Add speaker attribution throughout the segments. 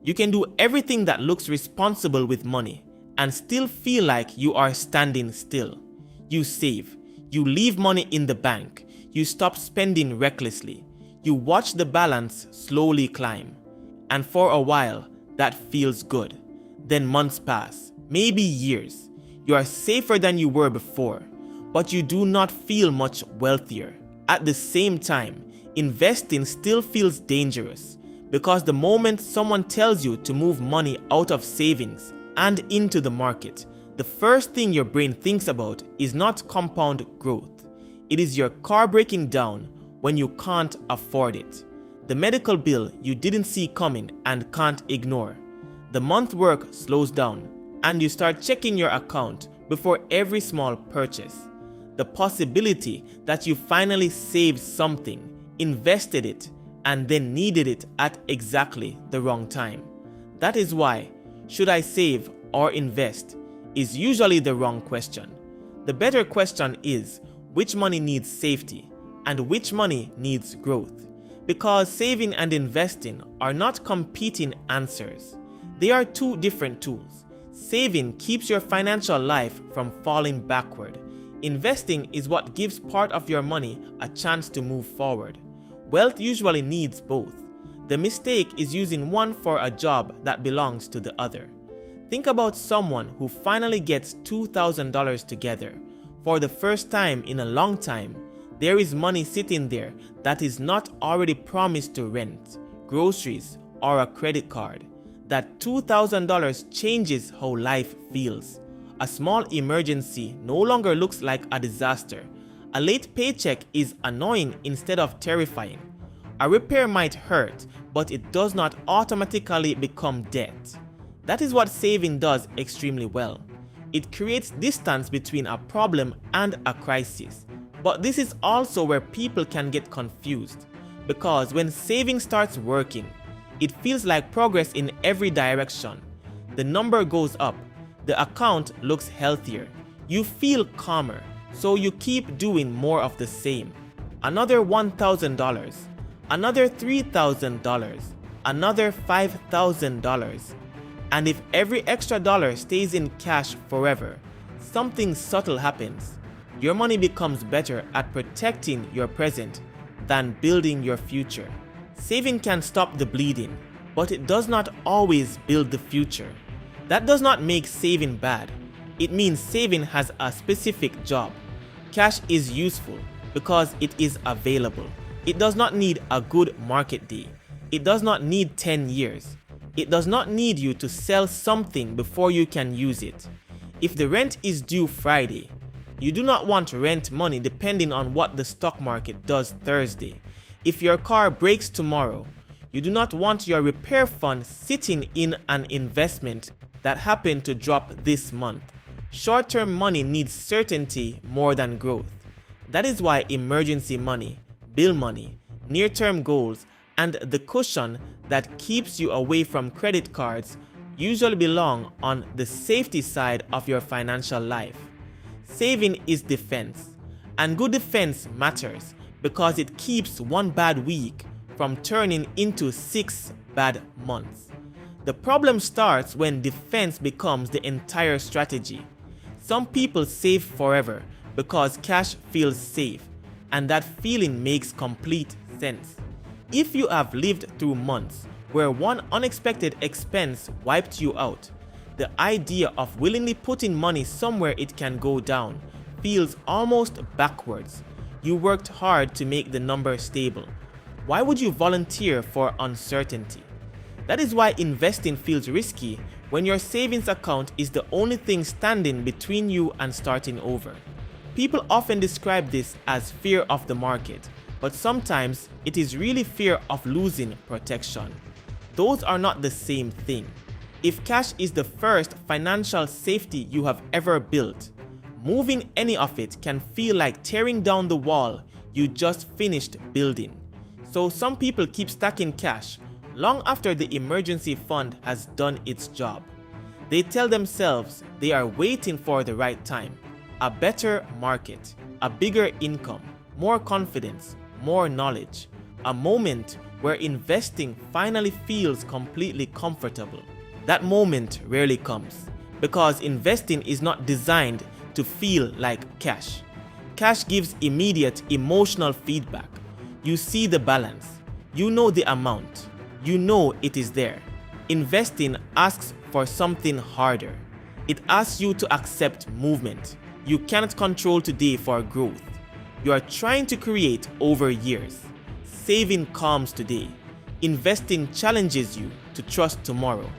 Speaker 1: You can do everything that looks responsible with money and still feel like you are standing still. You save. You leave money in the bank. You stop spending recklessly. You watch the balance slowly climb. And for a while, that feels good. Then months pass, maybe years. You are safer than you were before, but you do not feel much wealthier. At the same time, investing still feels dangerous because the moment someone tells you to move money out of savings and into the market, the first thing your brain thinks about is not compound growth. It is your car breaking down when you can't afford it. The medical bill you didn't see coming and can't ignore. The month work slows down and you start checking your account before every small purchase. The possibility that you finally saved something, invested it, and then needed it at exactly the wrong time. That is why, should I save or invest, is usually the wrong question. The better question is, which money needs safety and which money needs growth? Because saving and investing are not competing answers. They are two different tools. Saving keeps your financial life from falling backward. Investing is what gives part of your money a chance to move forward. Wealth usually needs both. The mistake is using one for a job that belongs to the other. Think about someone who finally gets $2,000 together. For the first time in a long time, there is money sitting there that is not already promised to rent, groceries, or a credit card. That $2,000 changes how life feels. A small emergency no longer looks like a disaster. A late paycheck is annoying instead of terrifying. A repair might hurt, but it does not automatically become debt. That is what saving does extremely well. It creates distance between a problem and a crisis. But this is also where people can get confused, because when saving starts working, it feels like progress in every direction. The number goes up, the account looks healthier, you feel calmer, so you keep doing more of the same. Another $1,000, another $3,000, another $5,000. And if every extra dollar stays in cash forever, something subtle happens. Your money becomes better at protecting your present than building your future. Saving can stop the bleeding, but it does not always build the future. That does not make saving bad. It means saving has a specific job. Cash is useful because it is available. It does not need a good market day. It does not need 10 years. It does not need you to sell something before you can use it. If the rent is due Friday, you do not want rent money depending on what the stock market does Thursday. If your car breaks tomorrow, you do not want your repair fund sitting in an investment that happened to drop this month. Short-term money needs certainty more than growth. That is why emergency money, bill money, near-term goals, and the cushion that keeps you away from credit cards usually belong on the safety side of your financial life. Saving is defense, and good defense matters because it keeps one bad week from turning into 6 bad months. The problem starts when defense becomes the entire strategy. Some people save forever because cash feels safe, and that feeling makes complete sense. If you have lived through months where one unexpected expense wiped you out, the idea of willingly putting money somewhere it can go down feels almost backwards. You worked hard to make the number stable. Why would you volunteer for uncertainty? That is why investing feels risky when your savings account is the only thing standing between you and starting over. People often describe this as fear of the market, but sometimes it is really fear of losing protection. Those are not the same thing. If cash is the first financial safety you have ever built, moving any of it can feel like tearing down the wall you just finished building. So some people keep stacking cash long after the emergency fund has done its job. They tell themselves they are waiting for the right time, a better market, a bigger income, more confidence, more knowledge, a moment where investing finally feels completely comfortable. That moment rarely comes because investing is not designed to feel like cash. Cash gives immediate emotional feedback. You see the balance, you know the amount, you know it is there. Investing asks for something harder. It asks you to accept movement you cannot control today for growth. You are trying to create over years. Saving calms today. Investing challenges you to trust tomorrow.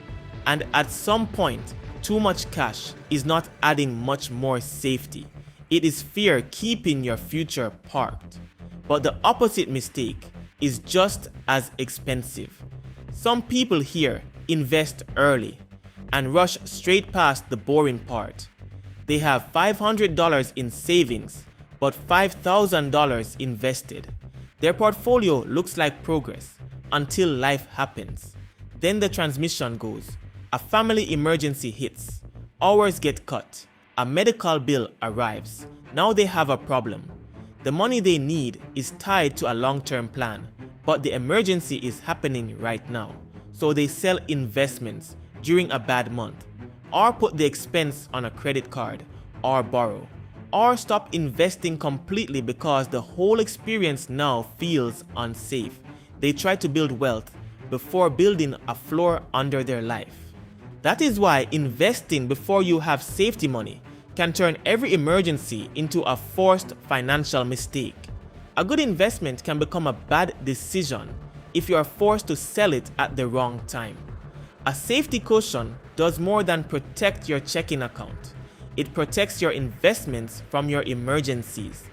Speaker 1: And at some point, too much cash is not adding much more safety. It is fear keeping your future parked. But the opposite mistake is just as expensive. Some people here invest early and rush straight past the boring part. They have $500 in savings, but $5,000 invested. Their portfolio looks like progress until life happens. Then the transmission goes. A family emergency hits. Hours get cut. A medical bill arrives. Now they have a problem. The money they need is tied to a long-term plan, but the emergency is happening right now. So they sell investments during a bad month, or put the expense on a credit card, or borrow, or stop investing completely because the whole experience now feels unsafe. They try to build wealth before building a floor under their life. That is why investing before you have safety money can turn every emergency into a forced financial mistake. A good investment can become a bad decision if you are forced to sell it at the wrong time. A safety cushion does more than protect your checking account. It protects your investments from your emergencies.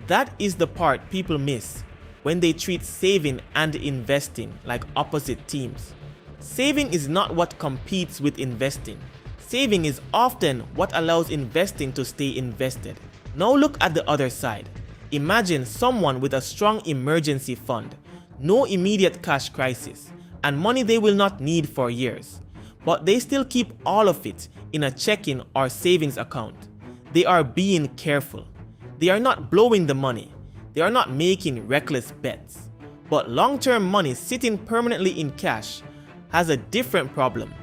Speaker 1: That is the part people miss when they treat saving and investing like opposite teams. Saving is not what competes with investing. Saving is often what allows investing to stay invested. Now look at the other side. Imagine someone with a strong emergency fund, no immediate cash crisis, and money they will not need for years. But they still keep all of it in a checking or savings account. They are being careful. They are not blowing the money. They are not making reckless bets. But long-term money sitting permanently in cash has a different problem.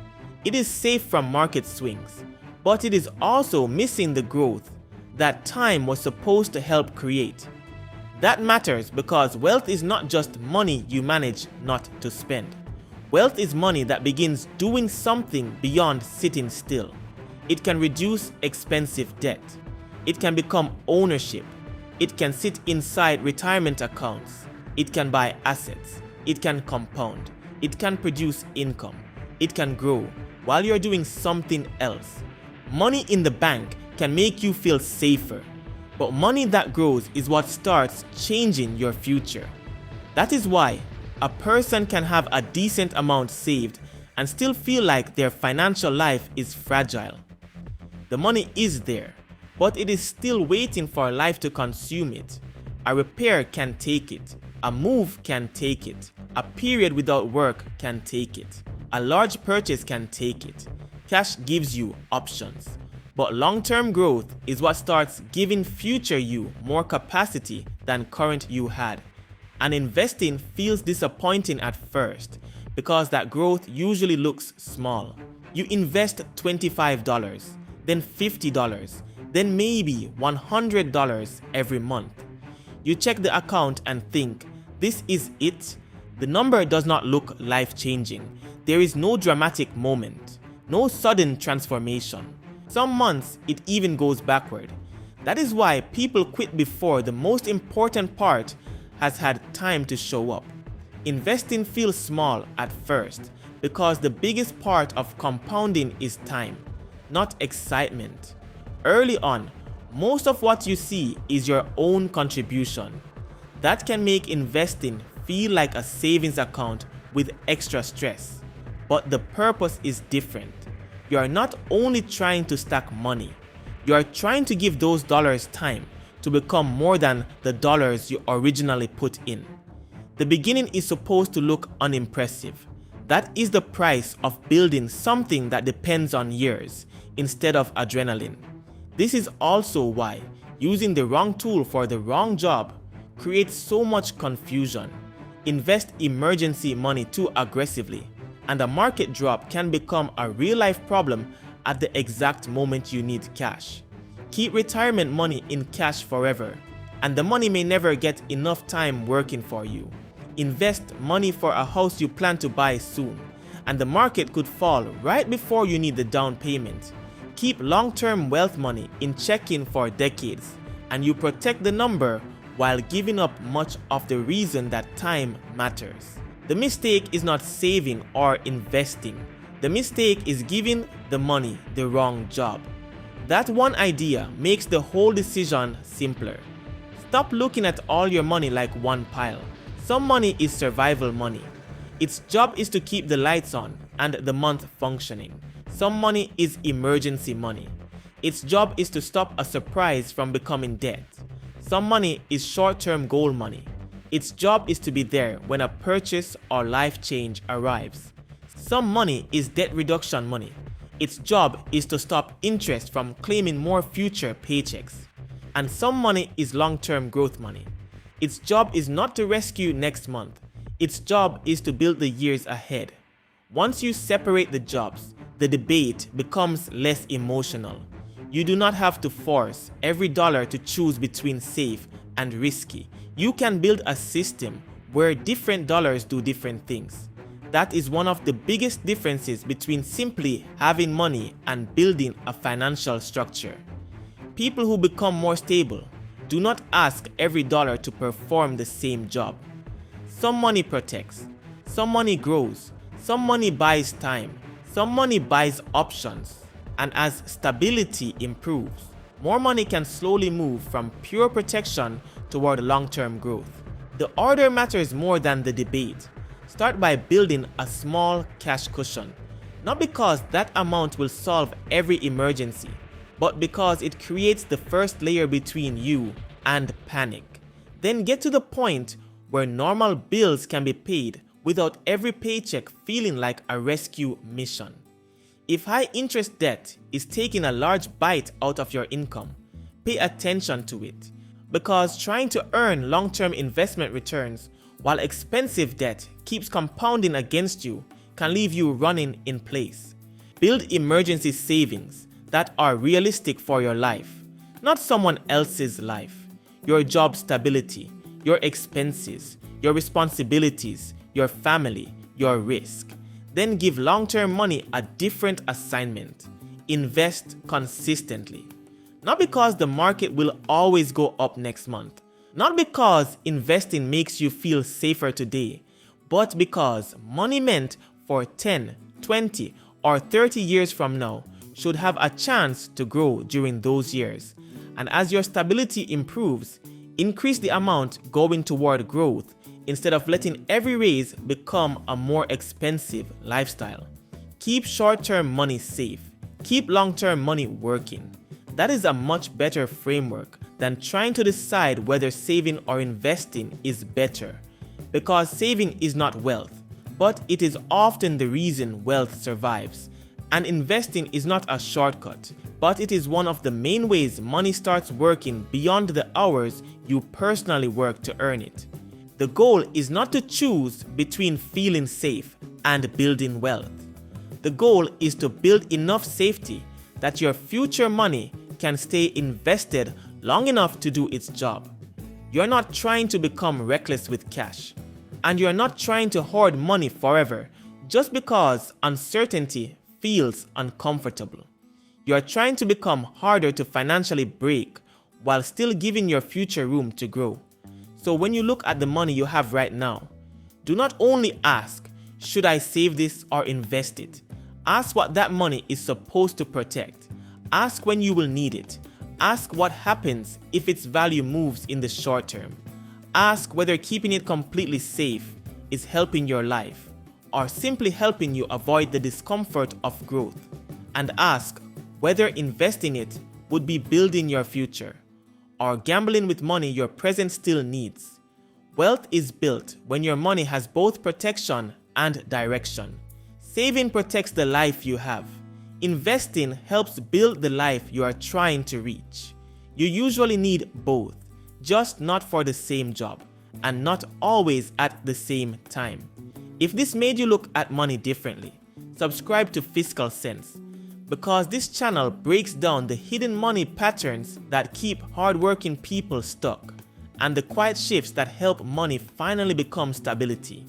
Speaker 1: It is safe from market swings, but it is also missing the growth that time was supposed to help create. That matters because wealth is not just money you manage not to spend. Wealth is money that begins doing something beyond sitting still. It can reduce expensive debt. It can become ownership. It can sit inside retirement accounts. It can buy assets. It can compound. It can produce income. It can grow while you're doing something else. Money in the bank can make you feel safer, but money that grows is what starts changing your future. That is why a person can have a decent amount saved and still feel like their financial life is fragile. The money is there, but it is still waiting for life to consume it. A repair can take it. A move can take it. A period without work can take it. A large purchase can take it. Cash gives you options. But long-term growth is what starts giving future you more capacity than current you had. And investing feels disappointing at first because that growth usually looks small. You invest $25, then $50, then maybe $100 every month. You check the account and think, this is it? The number does not look life-changing. There is no dramatic moment, no sudden transformation. Some months it even goes backward. That is why people quit before the most important part has had time to show up. Investing feels small at first because the biggest part of compounding is time, not excitement. Early on, most of what you see is your own contribution. That can make investing feel like a savings account with extra stress. But the purpose is different. You are not only trying to stack money, you are trying to give those dollars time to become more than the dollars you originally put in. The beginning is supposed to look unimpressive. That is the price of building something that depends on years instead of adrenaline. This is also why using the wrong tool for the wrong job creates so much confusion. Invest emergency money too aggressively, and a market drop can become a real-life problem at the exact moment you need cash. Keep retirement money in cash forever, and the money may never get enough time working for you. Invest money for a house you plan to buy soon, and the market could fall right before you need the down payment. Keep long-term wealth money in checking for decades, and you protect the number while giving up much of the reason that time matters. The mistake is not saving or investing. The mistake is giving the money the wrong job. That one idea makes the whole decision simpler. Stop looking at all your money like one pile. Some money is survival money. Its job is to keep the lights on and the month functioning. Some money is emergency money. Its job is to stop a surprise from becoming debt. Some money is short-term goal money. Its job is to be there when a purchase or life change arrives. Some money is debt reduction money. Its job is to stop interest from claiming more future paychecks. And some money is long-term growth money. Its job is not to rescue next month. Its job is to build the years ahead. Once you separate the jobs, the debate becomes less emotional. You do not have to force every dollar to choose between safe and risky. You can build a system where different dollars do different things. That is one of the biggest differences between simply having money and building a financial structure. People who become more stable do not ask every dollar to perform the same job. Some money protects, some money grows, some money buys time, some money buys options. And as stability improves, more money can slowly move from pure protection toward long-term growth. The order matters more than the debate. Start by building a small cash cushion, not because that amount will solve every emergency, but because it creates the first layer between you and panic. Then get to the point where normal bills can be paid without every paycheck feeling like a rescue mission. If high-interest debt is taking a large bite out of your income, pay attention to it, because trying to earn long-term investment returns while expensive debt keeps compounding against you can leave you running in place. Build emergency savings that are realistic for your life, not someone else's life. Your job stability, your expenses, your responsibilities, your family, your risk. Then give long-term money a different assignment. Invest consistently. Not because the market will always go up next month. Not because investing makes you feel safer today, but because money meant for 10, 20, or 30 years from now should have a chance to grow during those years. And as your stability improves, increase the amount going toward growth instead of letting every raise become a more expensive lifestyle. Keep short-term money safe. Keep long-term money working. That is a much better framework than trying to decide whether saving or investing is better. Because saving is not wealth, but it is often the reason wealth survives. And investing is not a shortcut, but it is one of the main ways money starts working beyond the hours you personally work to earn it. The goal is not to choose between feeling safe and building wealth. The goal is to build enough safety that your future money can stay invested long enough to do its job. You're not trying to become reckless with cash, and you're not trying to hoard money forever just because uncertainty feels uncomfortable. You're trying to become harder to financially break while still giving your future room to grow. So when you look at the money you have right now, do not only ask, should I save this or invest it? Ask what that money is supposed to protect. Ask when you will need it. Ask what happens if its value moves in the short term. Ask whether keeping it completely safe is helping your life or simply helping you avoid the discomfort of growth. And ask whether investing it would be building your future or gambling with money your present still needs. Wealth is built when your money has both protection and direction. Saving protects the life you have. Investing helps build the life you are trying to reach. You usually need both, just not for the same job. and not always at the same time. If this made you look at money differently, subscribe to Fiscal Sense, because this channel breaks down the hidden money patterns that keep hardworking people stuck, and the quiet shifts that help money finally become stability.